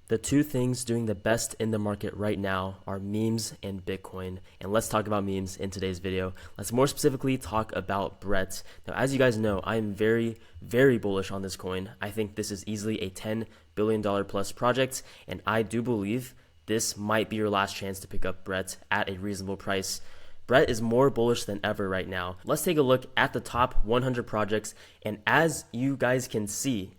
The two things doing the best in the market right now are memes and Bitcoin. And let's talk about memes in today's video. Let's more specifically talk about Brett. Now, as you guys know, I am very, very bullish on this coin. I think this is easily a $10 billion plus project. And I do believe this might be your last chance to pick up Brett at a reasonable price. Brett is more bullish than ever right now. Let's take a look at the top 100 projects. And as you guys can see,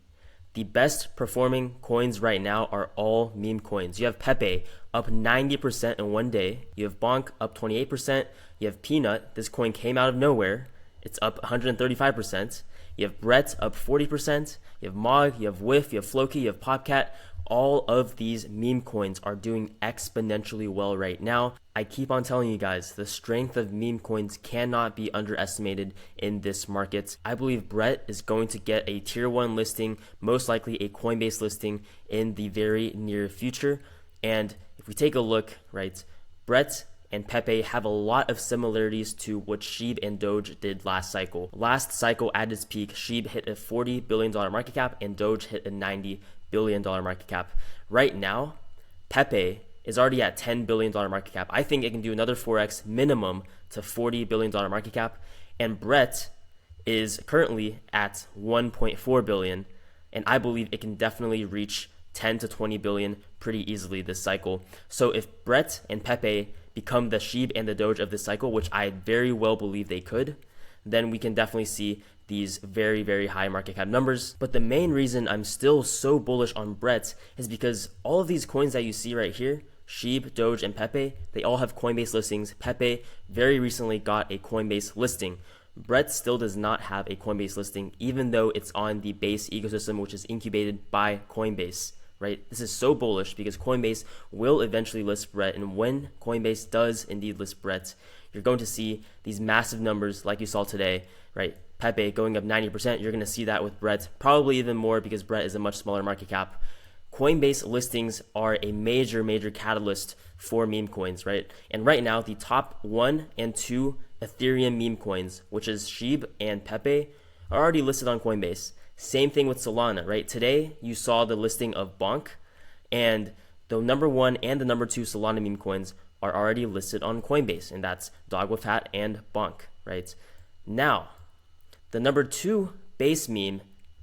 the best performing coins right now are all meme coins. You have Pepe up 90% in one day. You have Bonk up 28%. You have Peanut. This coin came out of nowhere. It's up 135%. You have Brett up 40%. You have Mog. You have Whiff. You have Floki. You have Popcat. All of these meme coins are doing exponentially well right now. I keep on telling you guys, the strength of meme coins cannot be underestimated in this market. I believe Brett is going to get a tier 1 listing, most likely a Coinbase listing in the very near future. And if we take a look, right, Brett and Pepe have a lot of similarities to what SHIB and Doge did last cycle. Last cycle at its peak, SHIB hit a $40 billion market cap and Doge hit a $90 billion market cap. Right now, Pepe is already at $10 billion market cap. I think it can do another 4x minimum to $40 billion market cap. And Brett is currently at 1.4 billion. And I believe it can definitely reach 10 to 20 billion pretty easily this cycle. So if Brett and Pepe become the SHIB and the Doge of this cycle, which I very well believe they could, then we can definitely see these very, very high market cap numbers. But the main reason I'm still so bullish on Brett is because all of these coins that you see right here, SHIB, Doge, and Pepe, they all have Coinbase listings. Pepe very recently got a Coinbase listing. Brett still does not have a Coinbase listing, even though it's on the Base ecosystem, which is incubated by Coinbase. Right? This is so bullish because Coinbase will eventually list Brett, and when Coinbase does indeed list Brett, you're going to see these massive numbers like you saw today, right? Pepe going up 90%, you're going to see that with Brett, probably even more because Brett is a much smaller market cap. Coinbase listings are a major, major catalyst for meme coins, right? And right now, the top 1 and 2 Ethereum meme coins, which is SHIB and Pepe, are already listed on Coinbase. Same thing with Solana, right? Today, you saw the listing of Bonk, and the number 1 and the number 2 Solana meme coins are already listed on Coinbase, and that's Dog with Hat and Bonk, right? Now, the number 2 base meme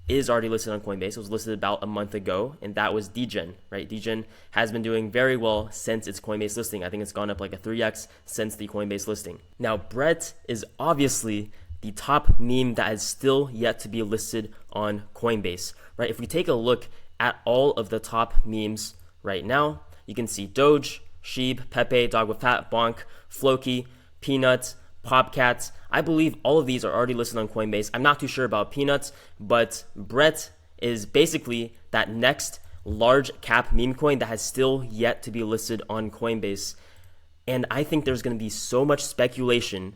is already listed on Coinbase. It was listed about a month ago, and that was Degen, right? Degen has been doing very well since its Coinbase listing. I think it's gone up like a 3x since the Coinbase listing. Now, Brett is obviously the top meme that is still yet to be listed on Coinbase, right? If we take a look at all of the top memes right now, you can see Doge, SHIB, Pepe, Dog with Hat, Bonk, Floki, Peanut, Popcats. I believe all of these are already listed on Coinbase. I'm not too sure about Peanuts, but Brett is basically that next large cap meme coin that has still yet to be listed on Coinbase. And I think there's going to be so much speculation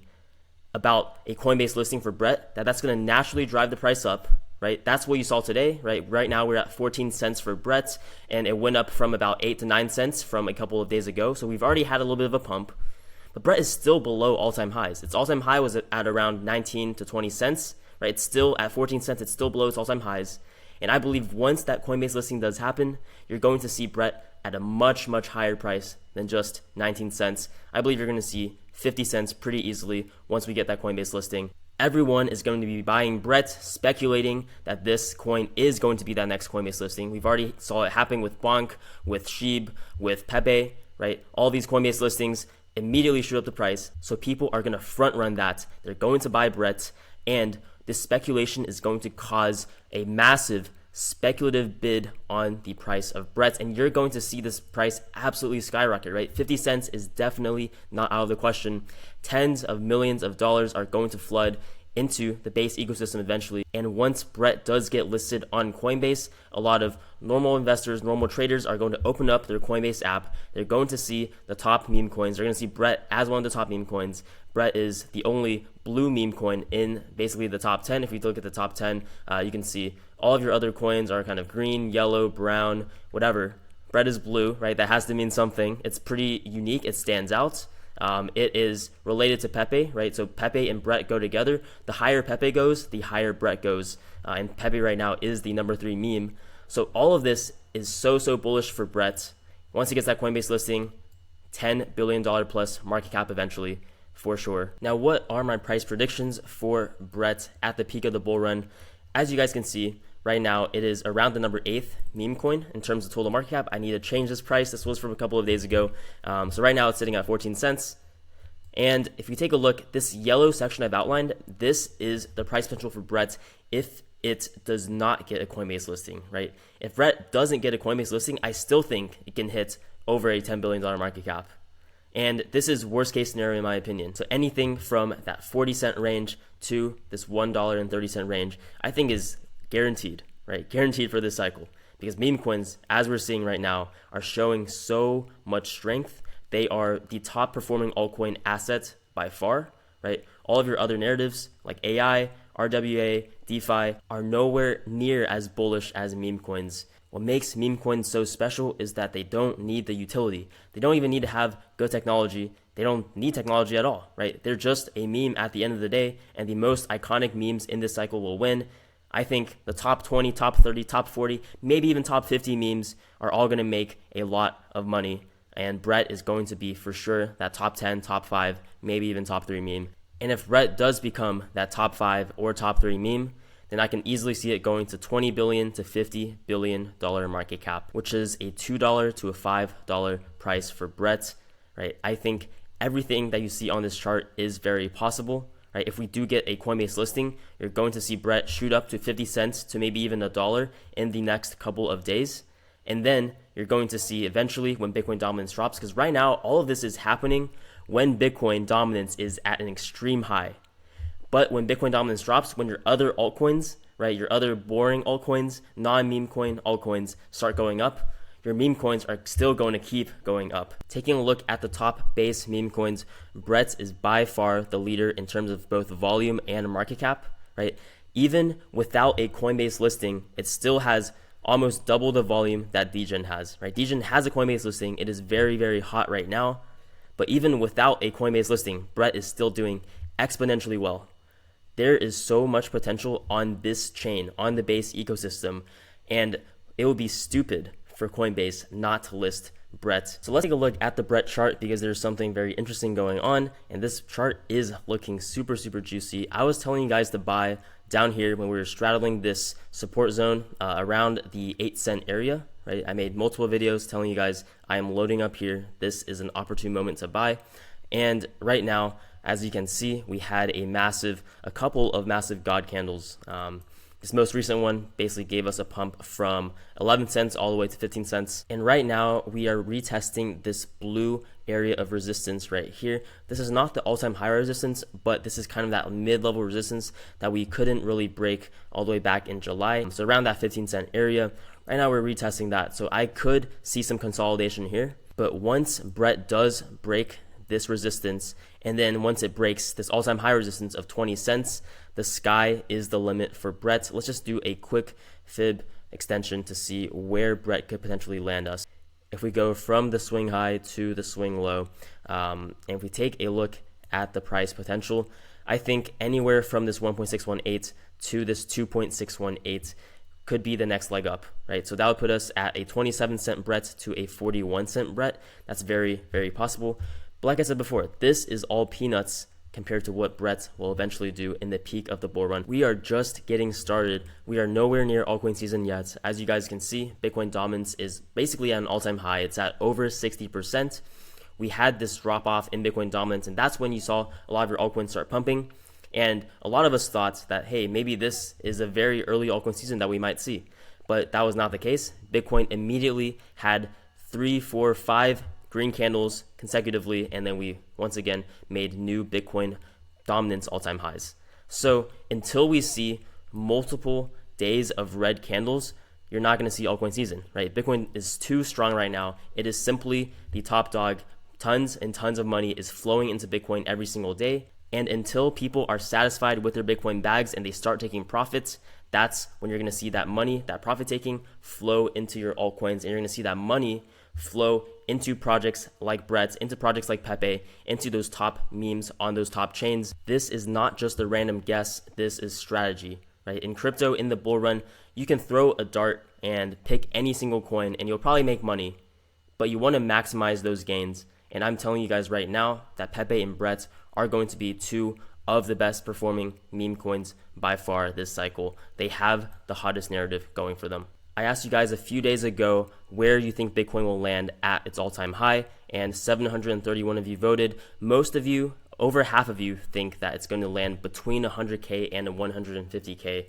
about a Coinbase listing for Brett that's going to naturally drive the price up, right? That's what you saw today, right? Right now we're at 14 cents for Brett, and it went up from about 8 to 9 cents from a couple of days ago. So we've already had a little bit of a pump. But Brett is still below all-time highs. Its all-time high was at around 19 to 20 cents, right? It's still at 14 cents. It's still below its all-time highs. And I believe once that Coinbase listing does happen, you're going to see Brett at a much, much higher price than just 19 cents. I believe you're going to see 50 cents pretty easily once we get that Coinbase listing. Everyone is going to be buying Brett, speculating that this coin is going to be that next Coinbase listing. We've already saw it happen with Bonk, with SHIB, with Pepe, right? All these Coinbase listings immediately shoot up the price. So people are going to front run that. They're going to buy Brett, and this speculation is going to cause a massive speculative bid on the price of Brett, and you're going to see this price absolutely skyrocket, right? 50 cents is definitely not out of the question. Tens of millions of dollars are going to flood into the Base ecosystem eventually. And once Brett does get listed on Coinbase, a lot of normal investors, normal traders are going to open up their Coinbase app. They're going to see the top meme coins. They're going to see Brett as one of the top meme coins. Brett is the only blue meme coin in basically the top 10. If you look at the top 10, you can see all of your other coins are kind of green, yellow, brown, whatever. Brett is blue, right? That has to mean something. It's pretty unique. It stands out. It is related to Pepe, right? So Pepe and Brett go together. The higher Pepe goes, the higher Brett goes. And Pepe right now is the number 3 meme. So all of this is so bullish for Brett. Once he gets that Coinbase listing, $10 billion plus market cap eventually, for sure. Now, what are my price predictions for Brett at the peak of the bull run? As you guys can see, right now it is around the number 8th meme coin in terms of total market cap. I need to change this price. This was from a couple of days ago. So right now it's sitting at 14 cents. And if you take a look, this yellow section I've outlined, this is the price potential for Brett if it does not get a Coinbase listing, right? If Brett doesn't get a Coinbase listing, I still think it can hit over a $10 billion market cap. And this is worst case scenario in my opinion. So anything from that 40-cent range to this $1.30 range, I think is guaranteed, right? Guaranteed for this cycle. Because meme coins, as we're seeing right now, are showing so much strength. They are the top performing altcoin asset by far, right? All of your other narratives like AI, RWA, DeFi are nowhere near as bullish as meme coins. What makes meme coins so special is that they don't need the utility. They don't even need to have good technology. They don't need technology at all, right? They're just a meme at the end of the day, and the most iconic memes in this cycle will win. I think the top 20, top 30, top 40, maybe even top 50 memes are all going to make a lot of money. And Brett is going to be for sure that top 10, top 5, maybe even top 3 meme. And if Brett does become that top 5 or top 3 meme, then I can easily see it going to $20 billion to $50 billion market cap, which is a $2 to a $5 price for Brett, right? I think everything that you see on this chart is very possible, right? If we do get a Coinbase listing, you're going to see Brett shoot up to 50 cents to maybe even $1 in the next couple of days. And then you're going to see eventually when Bitcoin dominance drops, because right now all of this is happening when Bitcoin dominance is at an extreme high. But when Bitcoin dominance drops, when your other altcoins, right, your other boring altcoins, non-meme coin altcoins start going up, your meme coins are still going to keep going up. Taking a look at the top base meme coins, Brett is by far the leader in terms of both volume and market cap, right? Even without a Coinbase listing, it still has almost double the volume that Degen has, right? Degen has a Coinbase listing. It is very hot right now. But even without a Coinbase listing, Brett is still doing exponentially well. There is so much potential on this chain, on the base ecosystem, and it would be stupid for Coinbase not to list Brett. So let's take a look at the Brett chart because there's something very interesting going on, and this chart is looking super juicy. I was telling you guys to buy down here when we were straddling this support zone around the 8-cent area, right? I made multiple videos telling you guys I am loading up here. This is an opportune moment to buy, and right now, as you can see, we had a couple of massive God candles. This most recent one basically gave us a pump from 11 cents all the way to 15 cents. And right now we are retesting this blue area of resistance right here. This is not the all-time high resistance, but this is kind of that mid-level resistance that we couldn't really break all the way back in July. So around that 15-cent area. Right now we're retesting that. So I could see some consolidation here. But once Brett does break this resistance, and then once it breaks this all-time high resistance of 20 cents, the sky is the limit for Brett. Let's just do a quick fib extension to see where Brett could potentially land us. If we go from the swing high to the swing low, and if we take a look at the price potential, I think anywhere from this 1.618 to this 2.618 could be the next leg up, right? So that would put us at a 27-cent Brett to a 41-cent Brett. That's very possible. But like I said before, this is all peanuts compared to what Brett will eventually do in the peak of the bull run. We are just getting started. We are nowhere near altcoin season yet. As you guys can see, Bitcoin dominance is basically at an all-time high. It's at over 60%. We had this drop off in Bitcoin dominance, and that's when you saw a lot of your altcoins start pumping. And a lot of us thought that, hey, maybe this is a very early altcoin season that we might see. But that was not the case. Bitcoin immediately had 3, 4, 5 green candles consecutively, and then we once again made new Bitcoin dominance all-time highs. So until we see multiple days of red candles, you're not going to see altcoin season, right? Bitcoin is too strong right now. It is simply the top dog. Tons and tons of money is flowing into Bitcoin every single day. And until people are satisfied with their Bitcoin bags and they start taking profits, that's when you're going to see that money, that profit taking, flow into your altcoins, and you're going to see that money flow into projects like Brett's, into projects like Pepe, into those top memes on those top chains. This is not just a random guess. This is strategy, right? In crypto, in the bull run, you can throw a dart and pick any single coin and you'll probably make money, but you want to maximize those gains. And I'm telling you guys right now that Pepe and Brett are going to be two of the best performing meme coins by far this cycle. They have the hottest narrative going for them. I asked you guys a few days ago where you think Bitcoin will land at its all-time high, and 731 of you voted. Most of you, over half of you, think that it's going to land between 100K and 150K.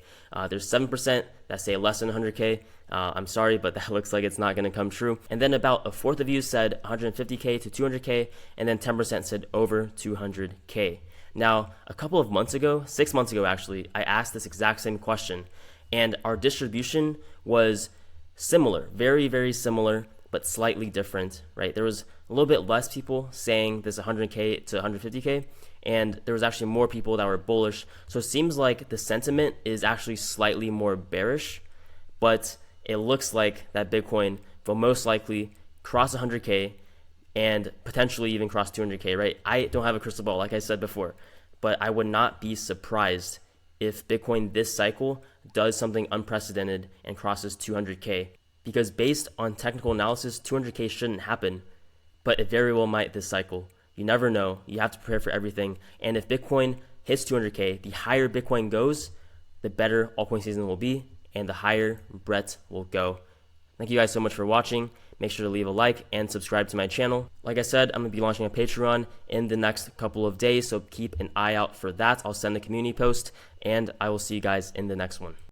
There's 7% that say less than 100K. I'm sorry, but that looks like it's not going to come true. And then about a fourth of you said 150K to 200K, and then 10% said over 200K. Now, a couple of months ago, 6 months ago actually, I asked this exact same question, and our distribution was similar, very, very similar, but slightly different, right? There was a little bit less people saying this 100K to 150K, and there was actually more people that were bullish. So it seems like the sentiment is actually slightly more bearish, but it looks like that Bitcoin will most likely cross 100K and potentially even cross 200K, right? I don't have a crystal ball, like I said before, but I would not be surprised if Bitcoin this cycle does something unprecedented and crosses 200K. Because based on technical analysis, 200K shouldn't happen, but it very well might this cycle. You never know. You have to prepare for everything. And if Bitcoin hits 200K, the higher Bitcoin goes, the better altcoin season will be, and the higher Brett will go. Thank you guys so much for watching. Make sure to leave a like and subscribe to my channel. Like I said, I'm going to be launching a Patreon in the next couple of days, so keep an eye out for that. I'll send a community post, and I will see you guys in the next one.